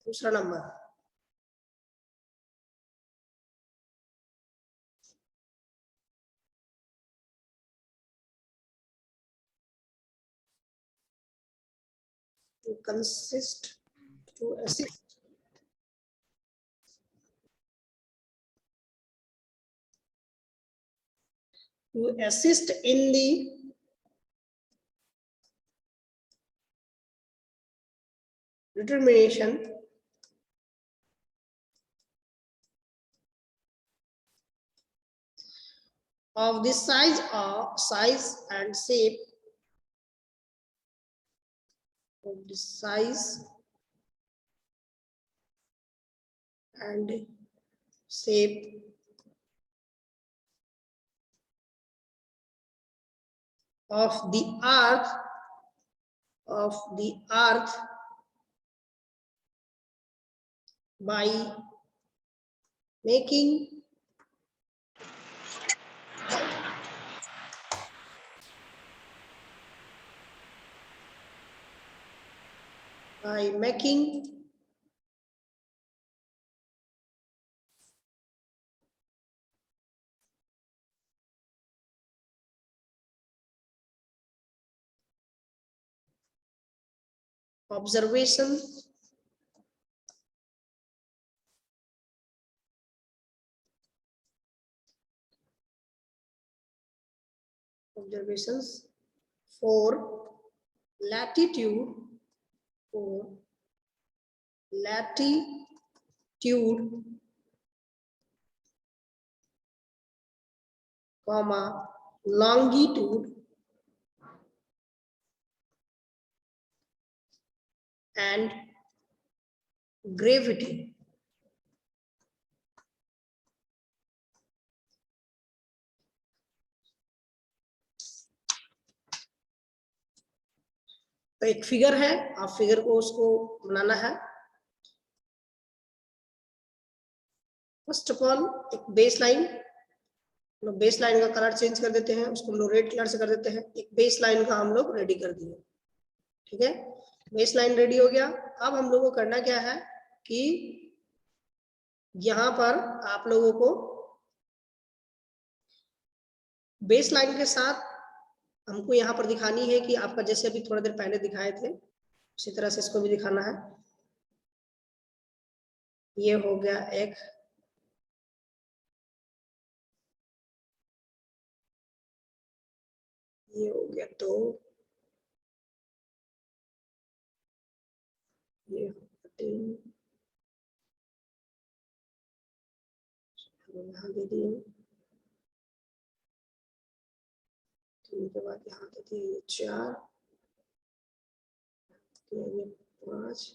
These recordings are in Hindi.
दूसरा number to consist to assist in the determination of the size and shape of the size and shape of the earth by making observations for latitude comma longitude and gravity. तो एक फिगर है, आप फिगर को उसको बनाना है। फर्स्ट ऑफ ऑल एक बेस लाइन, बेस लाइन का कलर चेंज कर देते हैं, उसको हम लोग रेड कलर से कर देते हैं। एक बेस लाइन का हम लोग रेडी कर दिए, ठीक है। बेस लाइन रेडी हो गया। अब हम लोगों को करना क्या है कि यहाँ पर आप लोगों को बेस लाइन के साथ हमको यहाँ पर दिखानी है कि आपका जैसे अभी थोड़ा देर पहले दिखाए थे उसी तरह से इसको भी दिखाना है। ये हो गया एक, ये हो गया दो, ये हो गया तीन, यहाँ दे दिए, तीन के बाद यहाँ दे दिए ये चार, ये पाँच,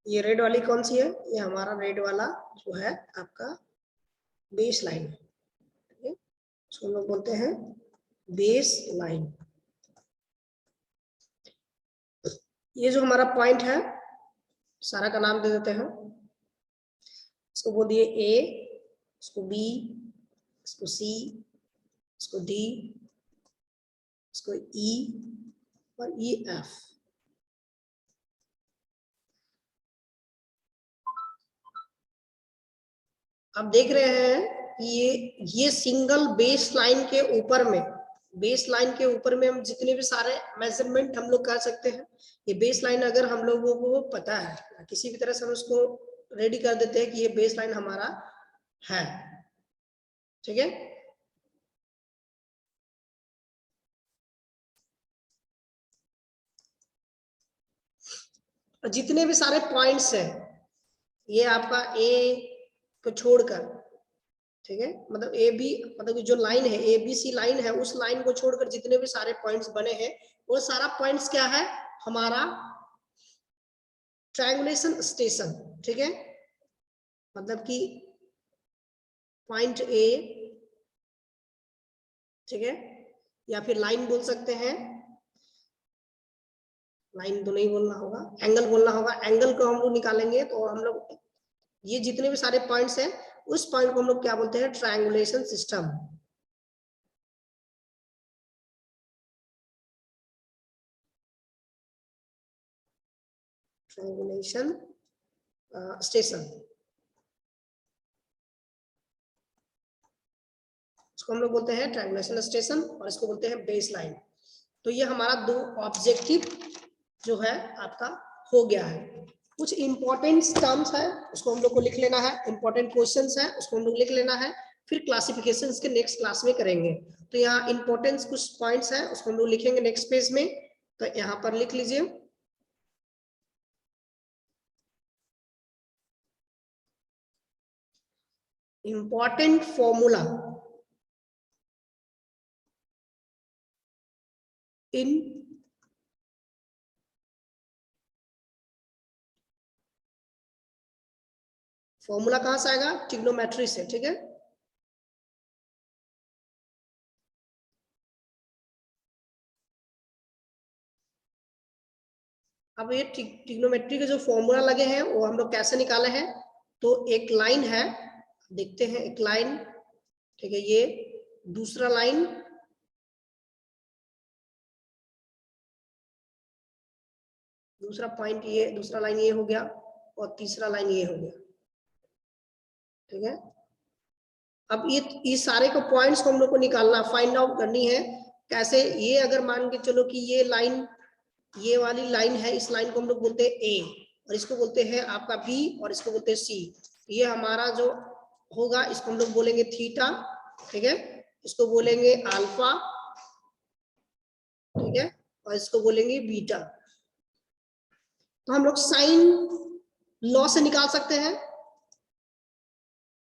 ये रेड वाली कौन सी है? ये हमारा रेड वाला जो है आपका बेस लाइन है, ठीक है। उसको लोग बोलते हैं बेस लाइन। ये जो हमारा पॉइंट है सारा का नाम दे देते हैं। इसको बोल दिए ए, इसको बी, इसको सी, इसको डी, इसको ई और ई एफ। आप देख रहे हैं कि ये सिंगल बेस लाइन के ऊपर में, बेस लाइन के ऊपर में हम जितने भी सारे मेजरमेंट हम लोग कर सकते हैं। ये बेस लाइन अगर हम लोगों को पता है, किसी भी तरह से हम उसको रेडी कर देते हैं कि ये बेस लाइन हमारा है, ठीक है। और जितने भी सारे पॉइंट्स हैं ये आपका ए को छोड़कर, ठीक है, मतलब ए बी, मतलब जो लाइन है ए बी सी लाइन है, उस लाइन को छोड़कर जितने भी सारे पॉइंट्स बने हैं वो सारा पॉइंट्स क्या है हमारा ट्रायंगुलेशन स्टेशन, ठीक है, मतलब कि पॉइंट ए, ठीक है, या फिर लाइन बोल सकते हैं, लाइन तो नहीं बोलना होगा, एंगल बोलना होगा। एंगल को हम लोग निकालेंगे तो हम लोग ये जितने भी सारे पॉइंट्स हैं उस पॉइंट को हम लोग क्या बोलते हैं, ट्रायंगुलेशन सिस्टम। ट्रायंगुलेशन स्टेशन, इसको हम लोग बोलते हैं ट्रायंगुलेशन स्टेशन और इसको बोलते हैं बेस लाइन। तो ये हमारा दो ऑब्जेक्टिव जो है आपका हो गया है। कुछ इंपॉर्टेंट टर्म्स है उसको हम लोग को लिख लेना है, इंपॉर्टेंट क्वेश्चंस है उसको हम लोग लिख लेना है, फिर क्लासिफिकेशन के नेक्स्ट क्लास में करेंगे। तो यहाँ इंपॉर्टेंट कुछ पॉइंट्स है उसको हम लोग लिखेंगे नेक्स्ट पेज में। तो यहाँ पर लिख लीजिए, इंपॉर्टेंट फॉर्मूला इन फॉर्मूला कहां से आएगा, ट्रिग्नोमेट्री से, ठीक है। अब ये ट्रिग्नोमेट्री के जो फॉर्मूला लगे हैं वो हम लोग कैसे निकाले हैं, तो एक लाइन है, देखते हैं, एक लाइन, ठीक है, ये दूसरा लाइन, दूसरा पॉइंट ये, दूसरा लाइन ये हो गया और तीसरा लाइन ये हो गया, ठीक है। अब ये सारे को पॉइंट्स को हम लोग को निकालना, फाइंड आउट करनी है कैसे। ये अगर मान के चलो कि ये लाइन, ये वाली लाइन है, इस लाइन को हम लोग बोलते हैं ए और इसको बोलते हैं आपका बी और इसको बोलते हैं सी। ये हमारा जो होगा इसको हम लोग बोलेंगे थीटा, ठीक है, इसको बोलेंगे अल्फा, ठीक है, और इसको बोलेंगे बीटा। तो हम लोग साइन लॉ से निकाल सकते हैं,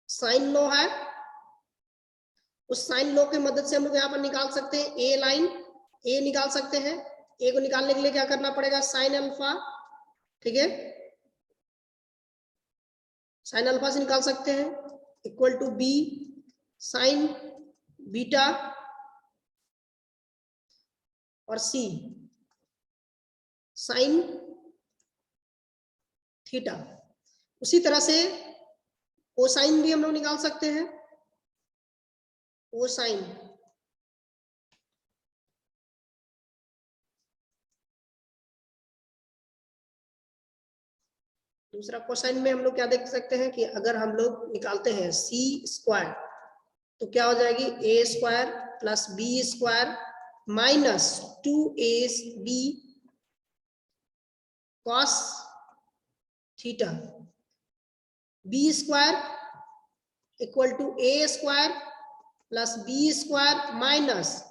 साइन लॉ है, उस साइन लॉ की मदद से हम लोग यहाँ पर निकाल सकते हैं ए लाइन, ए निकाल सकते हैं। ए को निकालने के लिए क्या करना पड़ेगा, साइन अल्फा, ठीक है, साइन अल्फा से निकाल सकते हैं, equal to B sine beta और सी साइन थीटा। उसी तरह से कोसाइन भी हम लोग निकाल सकते हैं, कोसाइन, दूसरा कोसाइन में हम लोग क्या देख सकते हैं कि अगर हम लोग निकालते हैं सी स्क्वायर तो क्या हो जाएगी, A square plus B square minus 2ab cos theta, B square equal to A square plus B square minus,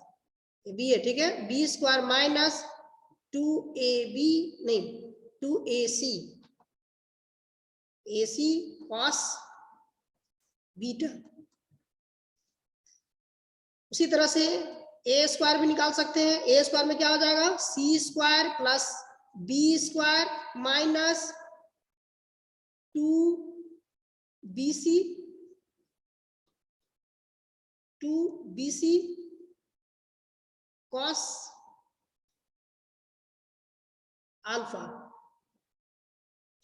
B है, ठीक है, बी स्क्वायर माइनस 2ab, नहीं 2ac, ac cos बीटा। उसी तरह से ए स्क्वायर भी निकाल सकते हैं, ए स्क्वायर में क्या हो जाएगा, C square plus B square minus 2bc, 2bc cos alpha,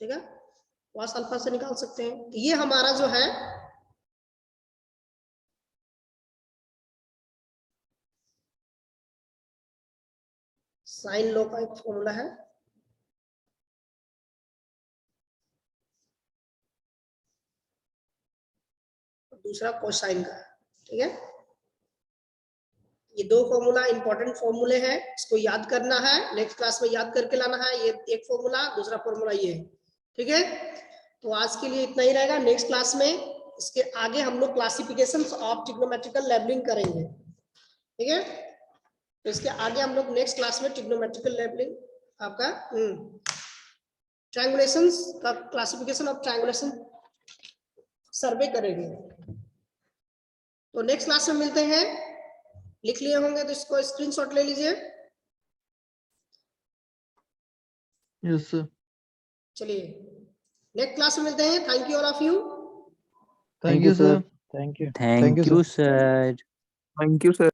ठीक है, cos अल्फा से निकाल सकते हैं। तो ये हमारा जो है साइन लॉ का एक फॉर्मूला है। दूसरा कोसाइन का, ठीक है। ये दो फॉर्मूला इंपॉर्टेंट फॉर्मूले हैं, इसको याद करना है, नेक्स्ट क्लास में याद करके लाना है। ये एक फॉर्मूला, दूसरा फॉर्मूला ये है, ठीक है। तो आज के लिए इतना ही रहेगा, नेक्स्ट क्लास में इसके आगे हम लोग क्लासिफिकेशन ऑफ ट्रिग्नोमेट्रिकल लेवलिंग करेंगे, ठीक है। तो इसके आगे हम लोग नेक्स्ट क्लास में ट्रिग्नोमेट्रिकल लेवलिंग आपका ट्रायंगुलेशंस का क्लासिफिकेशन ऑफ ट्रायंगुलेशन सर्वे करेंगे। तो नेक्स्ट क्लास में मिलते हैं, लिख लिए होंगे तो इसको स्क्रीनशॉट ले लीजिए। Yes, sir. चलिए नेक्स्ट क्लास में मिलते हैं। Thank you all of you. Thank you, sir. Thank you. Thank you, sir. Thank you, sir.